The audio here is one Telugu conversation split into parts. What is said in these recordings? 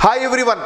Hi everyone,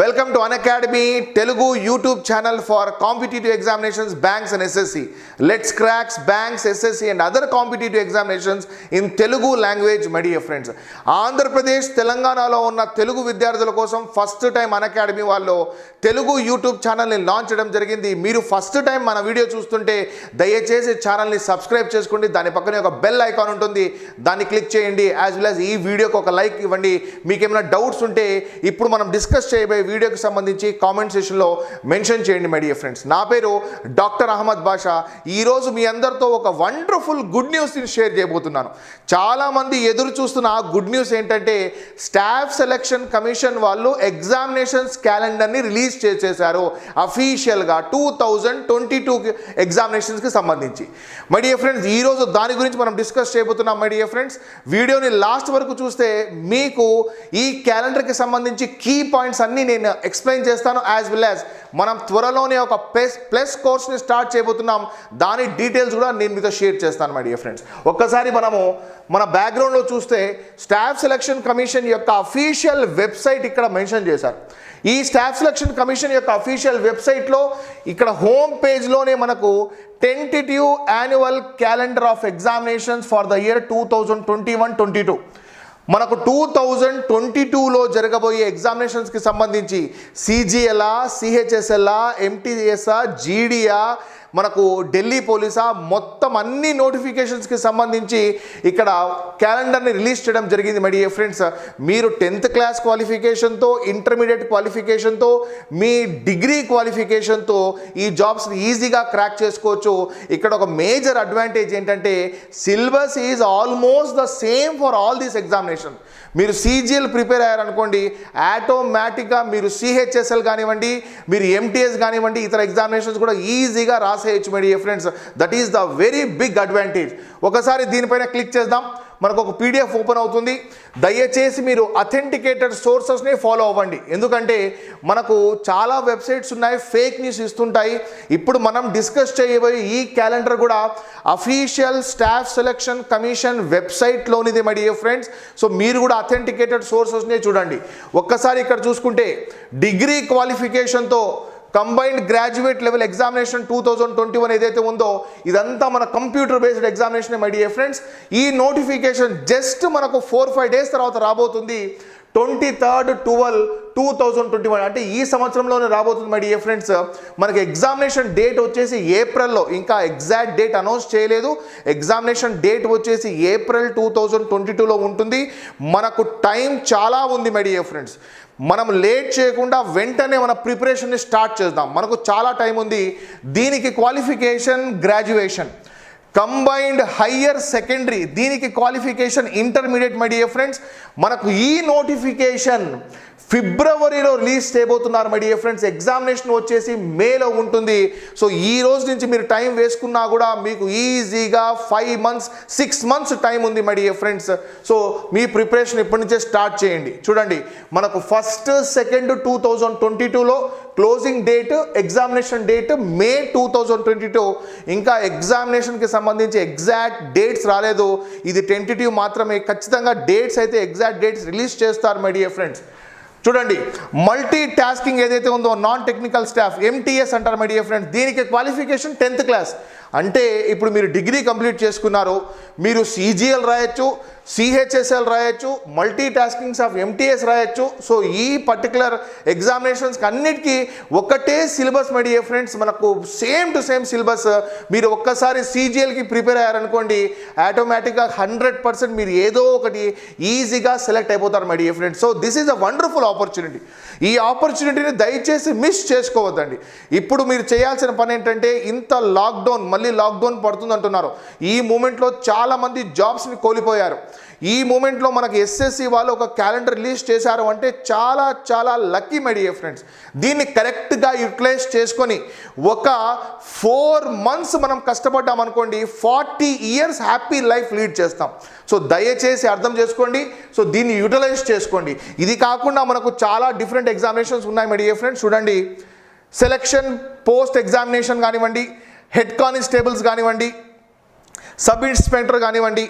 welcome to Unacademy Telugu YouTube channel for competitive examinations, banks and SSC. Let's crack banks, SSC and other competitive examinations in Telugu language, my dear friends. Andhra Pradesh, Telangana lo unna Telugu vidyarthula kosam first time Unacademy vallo Telugu YouTube channel ni launch cheyadam jarigindi. Meeru first time mana video chustunte dayachesi channel ni subscribe chesukondi, dani pakkane oka bell icon untundi, dani click cheyandi, as well as ee video ku oka like ivandi. Meeku emana doubts unte ippudu manam discuss cheyaboye వీడియోకి సంబంధించి కామెంట్ సెక్షన్లో మెన్షన్ చేయండి మై డియర్ ఫ్రెండ్స్. నా పేరు డాక్టర్ అహ్మద్ బాషా. ఈరోజు మీ అందరితో ఒక వండర్ఫుల్ గుడ్ న్యూస్ని షేర్ చేయబోతున్నాను. చాలామంది ఎదురు చూస్తున్న ఆ గుడ్ న్యూస్ ఏంటంటే స్టాఫ్ సెలక్షన్ కమిషన్ వాళ్ళు ఎగ్జామినేషన్స్ క్యాలెండర్ని రిలీజ్ చేసేశారు అఫీషియల్గా 2022 ఎగ్జామినేషన్స్కి సంబంధించి. మై డియర్ ఫ్రెండ్స్, ఈరోజు దాని గురించి మనం డిస్కస్ చేయబోతున్నాం మై డియర్ ఫ్రెండ్స్. వీడియోని లాస్ట్ వరకు చూస్తే మీకు ఈ క్యాలెండర్కి సంబంధించి కీ పాయింట్స్ అన్నీ నేను ఎక్స్ప్లెయిన్ చేస్తాను. యాజ్ వెల్ యాజ్ మనం త్వరలోనే ఒక ప్లస్ కోర్స్ని స్టార్ట్ చేయబోతున్నాం. దాని డీటెయిల్స్ కూడా నేను మీతో షేర్ చేస్తాను మై డియర్ ఫ్రెండ్స్. ఒక్కసారి మనము మన బ్యాక్గ్రౌండ్లో చూస్తే స్టాఫ్ సెలక్షన్ కమిషన్ యొక్క అఫీషియల్ వెబ్సైట్ ఇక్కడ మెన్షన్ చేశారు. ఈ స్టాఫ్ సెలక్షన్ కమిషన్ యొక్క అఫీషియల్ వెబ్సైట్లో ఇక్కడ హోమ్ పేజ్లోనే మనకు tentative annual calendar of examinations for the year 2021-22 మనకు 2022లో జరగబోయే ఎగ్జామినేషన్స్కి సంబంధించి సిజిఎల్ఆ, సిహెచ్ఎస్ఎల్ఆ, ఎంటీఎస్ఆ, జీడియా, మనకు ఢిల్లీ పోలీసా, మొత్తం అన్ని నోటిఫికేషన్స్కి సంబంధించి ఇక్కడ క్యాలెండర్ని రిలీజ్ చేయడం జరిగింది మై డియర్ ఫ్రెండ్స్. మీరు 10th క్లాస్ క్వాలిఫికేషన్తో, ఇంటర్మీడియట్ క్వాలిఫికేషన్తో, మీ డిగ్రీ క్వాలిఫికేషన్తో ఈ జాబ్స్ని ఈజీగా క్రాక్ చేసుకోవచ్చు. ఇక్కడ ఒక మేజర్ అడ్వాంటేజ్ ఏంటంటే syllabus is almost the same for all these examination. మీరు సిజిఎల్ ప్రిపేర్ అయ్యారనుకోండి, ఆటోమేటిక్గా మీరు సిహెచ్ఎస్ఎల్ కానివ్వండి, మీరు ఎంటీఎస్ కానివ్వండి, ఇతర ఎగ్జామినేషన్స్ కూడా ఈజీగా రాసేయచ్చు my dear friends. That is the very big advantage. ఒకసారి దీనిపైన క్లిక్ చేద్దాం, మనకు ఒక పీడిఎఫ్ ఓపెన్ అవుతుంది. దయచేసి మీరు అథెంటికేటెడ్ సోర్సెస్ని ఫాలో అవ్వండి, ఎందుకంటే మనకు చాలా వెబ్సైట్స్ ఉన్నాయి, ఫేక్ న్యూస్ ఇస్తుంటాయి. ఇప్పుడు మనం డిస్కస్ చేయబోయే ఈ క్యాలెండర్ కూడా అఫీషియల్ స్టాఫ్ సెలక్షన్ కమిషన్ వెబ్సైట్లోనిది మై డియర్ ఫ్రెండ్స్. సో మీరు కూడా అథెంటికేటెడ్ సోర్సెస్ని చూడండి. ఒక్కసారి ఇక్కడ చూసుకుంటే డిగ్రీ క్వాలిఫికేషన్తో కంబైన్డ్ గ్రాడ్యుయేట్ లెవెల్ ఎగ్జామినేషన్ 2021 ఏదైతే ఉందో ఇదంతా మన computer based examination my dear friends. ఈ నోటిఫికేషన్ జస్ట్ మనకు 4-5 డేస్ తర్వాత రాబోతుంది. 23/12/2021 అంటే ఈ సంవత్సరంలోనే రాబోతుంది మై డియర్ ఫ్రెండ్స్. మనకి ఎగ్జామినేషన్ డేట్ వచ్చేసి ఏప్రిల్లో, ఇంకా ఎగ్జాక్ట్ డేట్ అనౌన్స్ చేయలేదు. ఎగ్జామినేషన్ డేట్ వచ్చేసి ఏప్రిల్ 2022లో ఉంటుంది. మనకు టైం చాలా ఉంది మై డియర్ ఫ్రెండ్స్. మనం లేట్ చేయకుండా వెంటనే మన ప్రిపరేషన్ని స్టార్ట్ చేద్దాం. మనకు చాలా టైం ఉంది. దీనికి qualification graduation, combined higher secondary, దీనికి qualification intermediate my dear friends. మనకు ఈ నోటిఫికేషన్ ఫిబ్రవరిలో రిలీజ్ చేయబోతున్నారు మై డియర్ ఫ్రెండ్స్. ఎగ్జామినేషన్ వచ్చేసి మేలో ఉంటుంది. సో ఈ రోజు నుంచి మీరు టైం వేసుకున్నా కూడా మీకు ఈజీగా 5 months 6 months టైం ఉంది మై డియర్ ఫ్రెండ్స్. సో మీ ప్రిపరేషన్ ఇప్పటి నుంచే స్టార్ట్ చేయండి. చూడండి, మనకు 1st, 2nd 2022లో closing date, examination date May 2022. ఇంకా ఎగ్జామినేషన్కి సంబంధించి ఎగ్జాక్ట్ డేట్స్ రాలేదు, ఇది టెంటేటివ్ మాత్రమే. ఖచ్చితంగా డేట్స్ అయితే ఎగ్జాక్ట్ డేట్స్ రిలీజ్ చేస్తారు మై డియర్ ఫ్రెండ్స్. చూడండి, మల్టీ టాస్కింగ్ ఏదైతే ఉందో నాన్ టెక్నికల్ స్టాఫ్, ఎంటీఎస్ అంటారు మై డియర్ ఫ్రెండ్స్. దీనికి క్వాలిఫికేషన్ 10th క్లాస్. అంటే ఇప్పుడు మీరు డిగ్రీ కంప్లీట్ చేసుకున్నారు, మీరు సిజిఎల్ రాయొచ్చు, సిహెచ్ఎస్ఎల్ రాయొచ్చు, మల్టీ టాస్కింగ్స్ ఆఫ్ ఎంటీఎస్ రాయొచ్చు. సో ఈ పర్టికులర్ ఎగ్జామినేషన్స్కి అన్నిటికీ ఒకటే సిలబస్ మై డియర్ ఫ్రెండ్స్. మనకు సేమ్ టు సేమ్ సిలబస్. మీరు ఒక్కసారి సిజిఎల్కి ప్రిపేర్ అయ్యారనుకోండి, ఆటోమేటిక్గా 100% మీరు ఏదో ఒకటి ఈజీగా సెలెక్ట్ అయిపోతారు my dear friends. So this is a wonderful opportunity. ఈ ఆపర్చునిటీని దయచేసి మిస్ చేసుకోవద్దండి. ఇప్పుడు మీరు చేయాల్సిన పని ఏంటంటే, ఇంత లాక్డౌన్, మళ్ళీ లాక్డౌన్ పడుతుంది అంటున్నారు. ఈ మూమెంట్లో చాలామంది జాబ్స్ని కోల్పోయారు. ఈ మూమెంట్లో మనకి ఎస్ఎస్సి వాళ్ళు ఒక క్యాలెండర్ రిలీజ్ చేశారు అంటే చాలా చాలా లక్కీ మై డియర్ ఫ్రెండ్స్. దీన్ని కరెక్ట్గా యూటిలైజ్ చేసుకొని ఒక 4 months మనం కష్టపడ్డాం అనుకోండి, 40 years హ్యాపీ లైఫ్ లీడ్ చేస్తాం. సో దయచేసి అర్థం చేసుకోండి. సో దీన్ని యూటిలైజ్ చేసుకోండి. ఇది కాకుండా మనకు చాలా డిఫరెంట్ ఎగ్జామినేషన్స్ ఉన్నాయి మై డియర్ ఫ్రెండ్స్. చూడండి, సెలక్షన్ పోస్ట్ ఎగ్జామినేషన్ కానివ్వండి, హెడ్ కానిస్టేబుల్స్ కానివ్వండి, సబ్ ఇన్స్పెక్టర్ కానివ్వండి,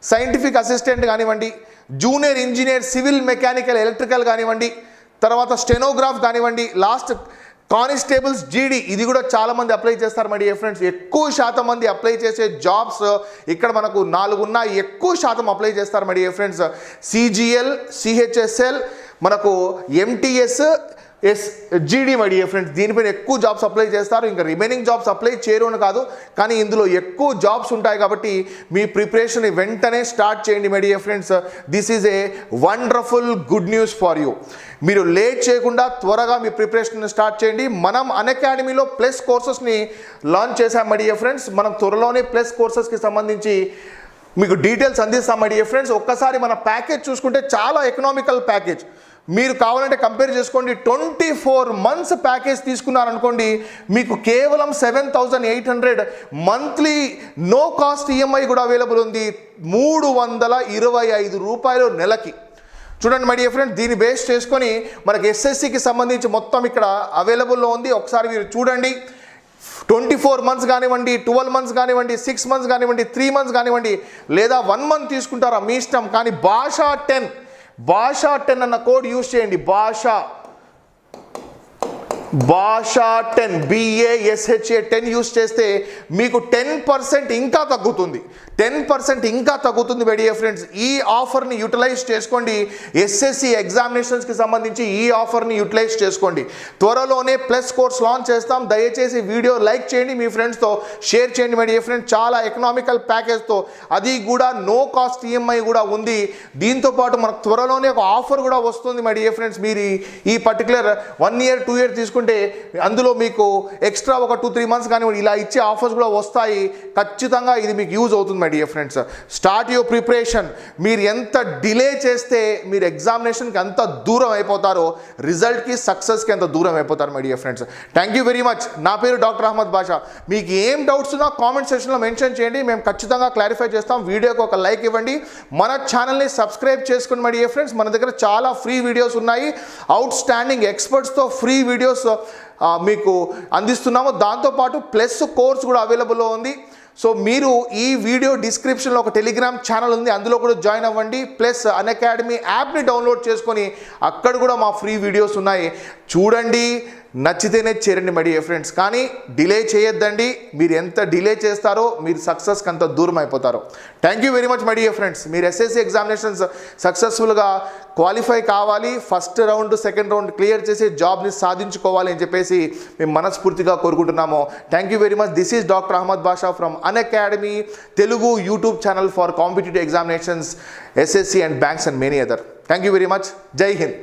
సైంటిఫిక్ అసిస్టెంట్ కానివ్వండి, junior engineer civil mechanical electrical కానివ్వండి, తర్వాత స్టెనోగ్రాఫ్ కానివ్వండి, లాస్ట్ కానిస్టేబుల్స్ జీడీ, ఇది కూడా చాలామంది అప్లై చేస్తారు మై డియర్ ఫ్రెండ్స్. ఎక్కువ శాతం మంది అప్లై చేసే జాబ్స్ ఇక్కడ మనకు 4 ఉన్నాయి, ఎక్కువ శాతం అప్లై చేస్తారు my dear friends. CGL, CHSL, మనకు ఎంటీఎస్, జీడీ మై డియర్ ఫ్రెండ్స్, దీనిపైన ఎక్కువ జాబ్స్ అప్లై చేస్తారు. ఇంకా రిమైనింగ్ జాబ్స్ అప్లై చేయరు అని కాదు, కానీ ఇందులో ఎక్కువ జాబ్స్ ఉంటాయి కాబట్టి మీ ప్రిపరేషన్ వెంటనే స్టార్ట్ చేయండి my dear friends. This is a wonderful good news for you. మీరు లేట్ చేయకుండా త్వరగా మీ ప్రిపరేషన్ స్టార్ట్ చేయండి. మనం అన్అకాడమీలో ప్లస్ కోర్సెస్ని లాంచ్ చేసాం మై డియర్ ఫ్రెండ్స్. మనం త్వరలోనే ప్లస్ కోర్సెస్కి సంబంధించి మీకు డీటెయిల్స్ అందిస్తాం మై డియర్ ఫ్రెండ్స్. ఒక్కసారి మన ప్యాకేజ్ చూసుకుంటే చాలా ఎకనామికల్ ప్యాకేజ్. మీరు కావాలంటే కంపేర్ చేసుకోండి. 24 months ప్యాకేజ్ తీసుకున్నారనుకోండి, మీకు కేవలం 7,800 మంత్లీ నో కాస్ట్ ఈఎంఐ కూడా అవైలబుల్ ఉంది. 325 రూపాయలు నెలకి. చూడండి మై డియర్ ఫ్రెండ్, దీన్ని బేస్ చేసుకొని మనకి ఎస్ఎస్సికి సంబంధించి మొత్తం ఇక్కడ అవైలబుల్లో ఉంది. ఒకసారి మీరు చూడండి. 24 months కానివ్వండి, 12 months కానివ్వండి, 6 months కానివ్వండి, 3 months కానివ్వండి, లేదా 1 month తీసుకుంటారా మీ ఇష్టం. కానీ భాషా 10 అన్న కోడ్ యూజ్ చేయండి. భాషా 10 BASHA 10 యూజ్ చేస్తే మీకు 10% ఇంకా తగ్గుతుంది. 10% ఇంకా తగ్గుతుంది మై డియర్ ఫ్రెండ్స్. ఈ ఆఫర్ని యూటిలైజ్ చేసుకోండి. ఎస్ఎస్సి ఎగ్జామినేషన్స్కి సంబంధించి ఈ ఆఫర్ని యూటిలైజ్ చేసుకోండి. త్వరలోనే ప్లస్ కోర్స్ లాంచ్ చేస్తాం. దయచేసి వీడియో లైక్ చేయండి, మీ ఫ్రెండ్స్తో షేర్ చేయండి మై డియర్ ఫ్రెండ్స్. చాలా ఎకనామికల్ ప్యాకేజ్తో, అది కూడా నో కాస్ట్ ఈఎంఐ కూడా ఉంది. దీంతోపాటు మనకు త్వరలోనే ఒక ఆఫర్ కూడా వస్తుంది మై డియర్ ఫ్రెండ్స్. మీరు ఈ పర్టికులర్ 1 year 2 year తీసుకుంటే అందులో మీకు ఎక్స్ట్రా ఒక 2-3 months కానీ ఇలా ఇచ్చే ఆఫర్స్ కూడా వస్తాయి. ఖచ్చితంగా ఇది మీకు యూజ్ అవుతుంది my dear friends. Start your preparation. మీరు ఎంత డిలే చేస్తే మీరు ఎగ్జామినేషన్కి అంత దూరం అయిపోతారో, రిజల్ట్కి సక్సెస్కి ఎంత దూరం అయిపోతారు my dear friends. Thank you very much. నా పేరు డాక్టర్ అహ్మద్ బాషా. మీకు ఏం డౌట్స్ ఉన్నా కామెంట్ సెక్షన్లో మెన్షన్ చేయండి, మేము ఖచ్చితంగా క్లారిఫై చేస్తాం. వీడియోకి ఒక లైక్ ఇవ్వండి, మన ఛానల్ని సబ్స్క్రైబ్ చేసుకోండి మై డియర్ ఫ్రెండ్స్. మన దగ్గర చాలా ఫ్రీ వీడియోస్ ఉన్నాయి. అవుట్ స్టాండింగ్ ఎక్స్పర్ట్స్తో ఫ్రీ వీడియోస్ మీకు అందిస్తున్నాము. దాంతోపాటు ప్లస్ కోర్స్ కూడా అవైలబుల్లో ఉంది. సో మీరు ఈ వీడియో డిస్క్రిప్షన్లో ఒక టెలిగ్రామ్ ఛానల్ ఉంది, అందులో కూడా జాయిన్ అవ్వండి. ప్లస్ అన్అకాడమీ యాప్ని డౌన్లోడ్ చేసుకొని అక్కడ కూడా మా ఫ్రీ వీడియోస్ ఉన్నాయి, చూడండి. నచ్చితేనే చేరండి మై డియర్ ఫ్రెండ్స్. కానీ డిలే చేయొద్దండి. మీరు ఎంత డిలే చేస్తారో మీరు సక్సెస్కి అంత దూరం అయిపోతారు. Thank you very much my dear friends. మీరు ఎస్ఎస్సి ఎగ్జామినేషన్స్ సక్సెస్ఫుల్గా క్వాలిఫై కావాలి, first round second round clear చేసి జాబ్ని సాధించుకోవాలి అని చెప్పేసి మేము మనస్ఫూర్తిగా కోరుకుంటున్నాము. Thank you very much. This is doctor Ahmed Basha from Unacademy Telugu YouTube channel for competitive examinations, SSC and banks and many other. Thank you very much. Jai Hind.